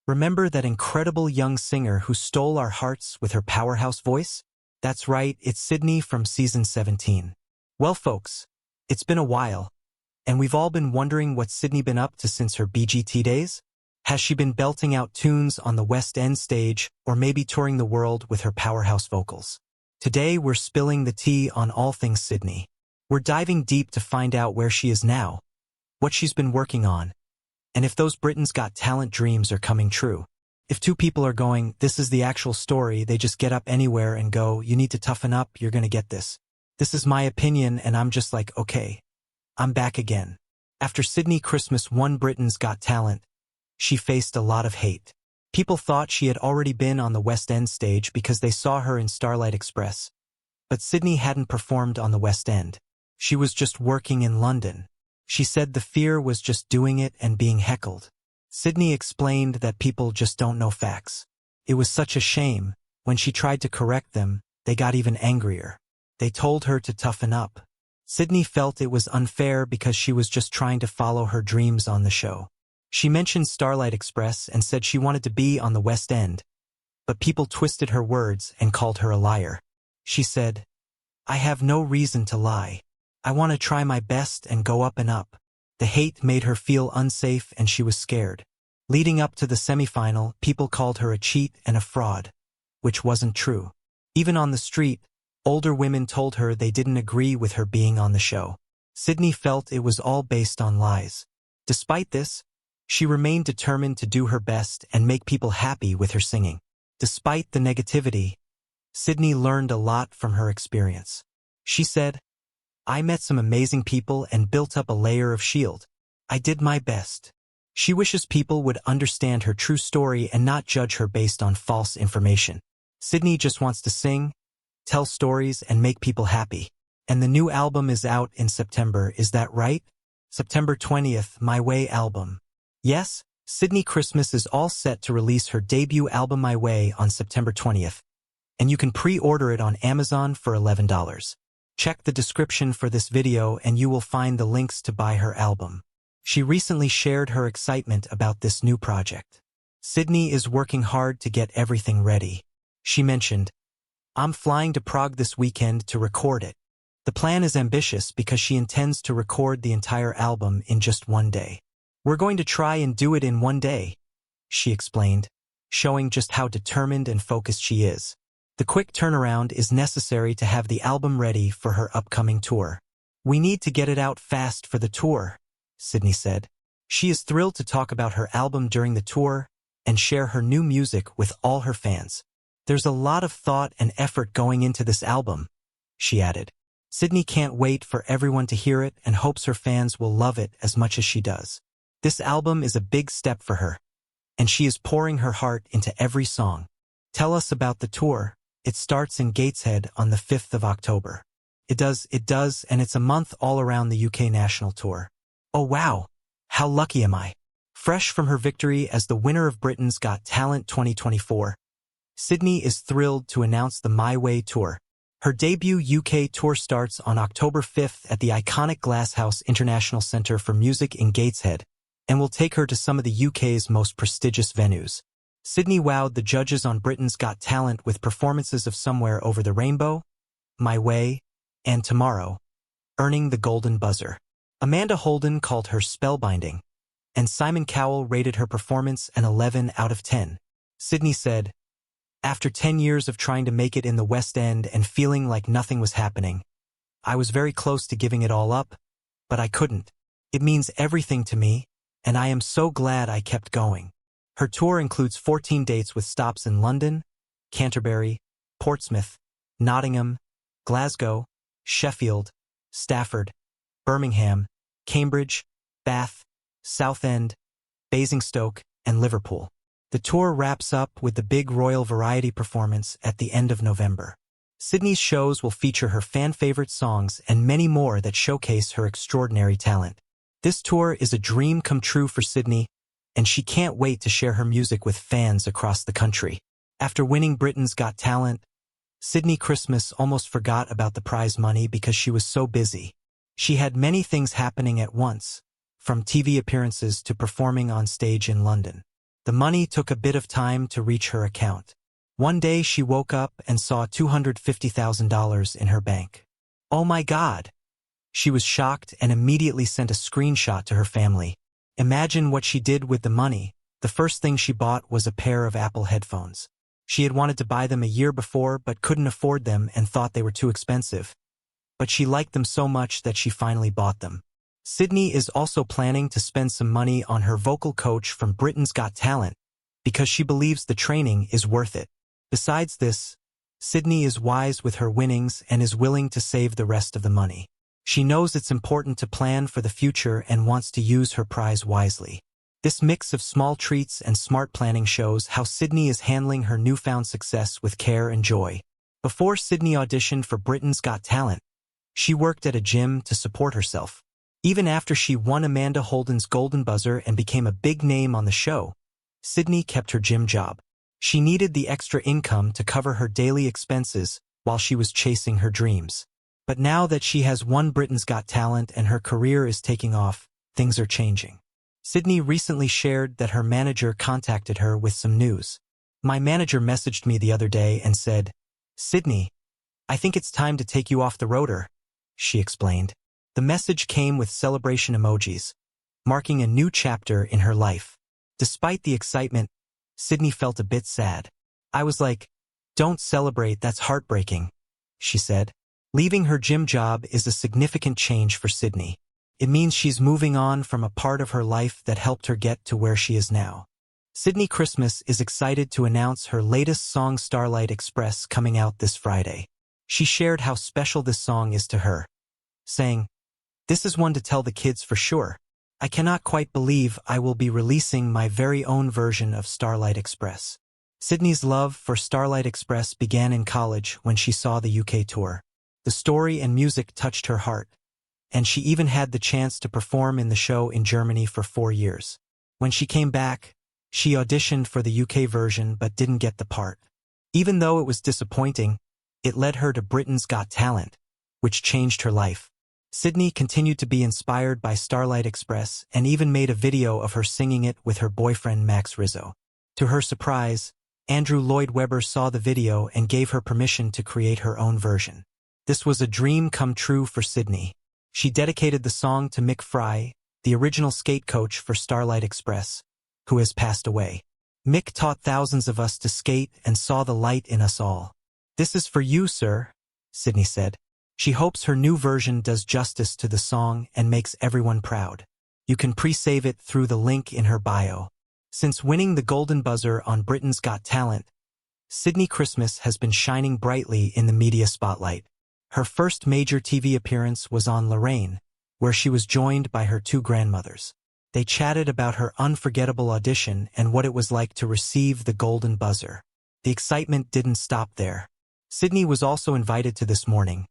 Remember that incredible young singer who stole our hearts with her powerhouse voice? That's right, it's Sydnie from season 17. Well, folks, it's been a while, and we've all been wondering what Sydnie been up to since her BGT days. Has she been belting out tunes on the West End stage, or maybe touring the world with her powerhouse vocals? Today, we're spilling the tea on all things Sydnie. We're diving deep to find out where she is now, what she's been working on, and if those Britain's Got Talent dreams are coming true. If two people are going, this is the actual story, they just get up anywhere and go, you need to toughen up, you're gonna get this. This is my opinion, and I'm just like, okay, I'm back again. After Sydnie Christmas won Britain's Got Talent, she faced a lot of hate. People thought she had already been on the West End stage because they saw her in Starlight Express. But Sydnie hadn't performed on the West End. She was just working in London. She said the fear was just doing it and being heckled. Sydnie explained that people just don't know facts. It was such a shame. When she tried to correct them, they got even angrier. They told her to toughen up. Sydnie felt it was unfair because she was just trying to follow her dreams on the show. She mentioned Starlight Express and said she wanted to be on the West End, but people twisted her words and called her a liar. She said, I have no reason to lie. I want to try my best and go up and up. The hate made her feel unsafe and she was scared. Leading up to the semifinal, people called her a cheat and a fraud, which wasn't true. Even on the street, older women told her they didn't agree with her being on the show. Sydnie felt it was all based on lies. Despite this, she remained determined to do her best and make people happy with her singing. Despite the negativity, Sydnie learned a lot from her experience. She said, I met some amazing people and built up a layer of shield. I did my best. She wishes people would understand her true story and not judge her based on false information. Sydnie just wants to sing, tell stories, and make people happy. And the new album is out in September, is that right? September 20th, My Way album. Yes, Sydnie Christmas is all set to release her debut album My Way on September 20th. And you can pre-order it on Amazon for $11. Check the description for this video and you will find the links to buy her album. She recently shared her excitement about this new project. Sydnie is working hard to get everything ready. She mentioned, I'm flying to Prague this weekend to record it. The plan is ambitious because she intends to record the entire album in just one day. We're going to try and do it in one day, she explained, showing just how determined and focused she is. The quick turnaround is necessary to have the album ready for her upcoming tour. We need to get it out fast for the tour, Sydnie said. She is thrilled to talk about her album during the tour and share her new music with all her fans. There's a lot of thought and effort going into this album, she added. Sydnie can't wait for everyone to hear it and hopes her fans will love it as much as she does. This album is a big step for her, and she is pouring her heart into every song. Tell us about the tour. It starts in Gateshead on the 5th of October. It does, and it's a month all around the UK national tour. Oh wow, how lucky am I? Fresh from her victory as the winner of Britain's Got Talent 2024, Sydnie is thrilled to announce the My Way tour. Her debut UK tour starts on October 5th at the iconic Glasshouse International Centre for Music in Gateshead, and will take her to some of the UK's most prestigious venues. Sydnie wowed the judges on Britain's Got Talent with performances of Somewhere Over the Rainbow, My Way, and Tomorrow, earning the Golden Buzzer. Amanda Holden called her spellbinding, and Simon Cowell rated her performance an 11 out of 10. Sydnie said, after 10 years of trying to make it in the West End and feeling like nothing was happening, I was very close to giving it all up, but I couldn't. It means everything to me, and I am so glad I kept going. Her tour includes 14 dates with stops in London, Canterbury, Portsmouth, Nottingham, Glasgow, Sheffield, Stafford, Birmingham, Cambridge, Bath, Southend, Basingstoke, and Liverpool. The tour wraps up with the big Royal Variety performance at the end of November. Sydnie's shows will feature her fan-favorite songs and many more that showcase her extraordinary talent. This tour is a dream come true for Sydnie, and she can't wait to share her music with fans across the country. After winning Britain's Got Talent, Sydnie Christmas almost forgot about the prize money because she was so busy. She had many things happening at once, from TV appearances to performing on stage in London. The money took a bit of time to reach her account. One day she woke up and saw $250,000 in her bank. Oh my God! She was shocked and immediately sent a screenshot to her family. Imagine what she did with the money. The first thing she bought was a pair of Apple headphones. She had wanted to buy them a year before but couldn't afford them and thought they were too expensive. But she liked them so much that she finally bought them. Sydnie is also planning to spend some money on her vocal coach from Britain's Got Talent because she believes the training is worth it. Besides this, Sydnie is wise with her winnings and is willing to save the rest of the money. She knows it's important to plan for the future and wants to use her prize wisely. This mix of small treats and smart planning shows how Sydnie is handling her newfound success with care and joy. Before Sydnie auditioned for Britain's Got Talent, she worked at a gym to support herself. Even after she won Amanda Holden's Golden Buzzer and became a big name on the show, Sydnie kept her gym job. She needed the extra income to cover her daily expenses while she was chasing her dreams. But now that she has won Britain's Got Talent and her career is taking off, things are changing. Sydnie recently shared that her manager contacted her with some news. My manager messaged me the other day and said, "Sydnie, I think it's time to take you off the rotor," she explained. The message came with celebration emojis, marking a new chapter in her life. Despite the excitement, Sydnie felt a bit sad. "I was like, don't celebrate, that's heartbreaking," she said. Leaving her gym job is a significant change for Sydnie. It means she's moving on from a part of her life that helped her get to where she is now. Sydnie Christmas is excited to announce her latest song Starlight Express coming out this Friday. She shared how special this song is to her, saying, "This is one to tell the kids for sure. I cannot quite believe I will be releasing my very own version of Starlight Express." Sydnie's love for Starlight Express began in college when she saw the UK tour. The story and music touched her heart, and she even had the chance to perform in the show in Germany for 4 years. When she came back, she auditioned for the UK version but didn't get the part. Even though it was disappointing, it led her to Britain's Got Talent, which changed her life. Sydnie continued to be inspired by Starlight Express and even made a video of her singing it with her boyfriend Max Rizzo. To her surprise, Andrew Lloyd Webber saw the video and gave her permission to create her own version. This was a dream come true for Sydnie. She dedicated the song to Mick Fry, the original skate coach for Starlight Express, who has passed away. "Mick taught thousands of us to skate and saw the light in us all. This is for you, sir," Sydnie said. She hopes her new version does justice to the song and makes everyone proud. You can pre-save it through the link in her bio. Since winning the Golden Buzzer on Britain's Got Talent, Sydnie Christmas has been shining brightly in the media spotlight. Her first major TV appearance was on Lorraine, where she was joined by her 2 grandmothers. They chatted about her unforgettable audition and what it was like to receive the Golden Buzzer. The excitement didn't stop there. Sydnie was also invited to This Morning,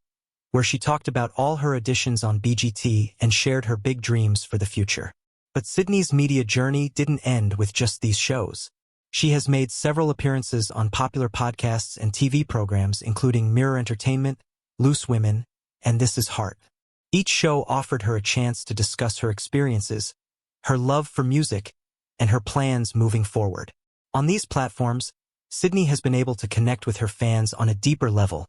where she talked about all her auditions on BGT and shared her big dreams for the future. But Sydnie's media journey didn't end with just these shows. She has made several appearances on popular podcasts and TV programs including Mirror Entertainment, Loose Women, and This Is Heart. Each show offered her a chance to discuss her experiences, her love for music, and her plans moving forward. On these platforms, Sydnie has been able to connect with her fans on a deeper level,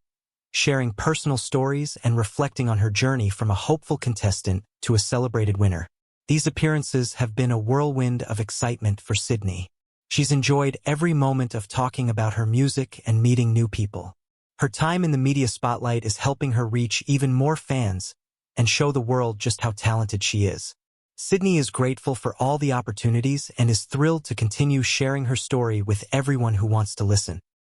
sharing personal stories and reflecting on her journey from a hopeful contestant to a celebrated winner. These appearances have been a whirlwind of excitement for Sydnie. She's enjoyed every moment of talking about her music and meeting new people. Her time in the media spotlight is helping her reach even more fans and show the world just how talented she is. Sydnie is grateful for all the opportunities and is thrilled to continue sharing her story with everyone who wants to listen.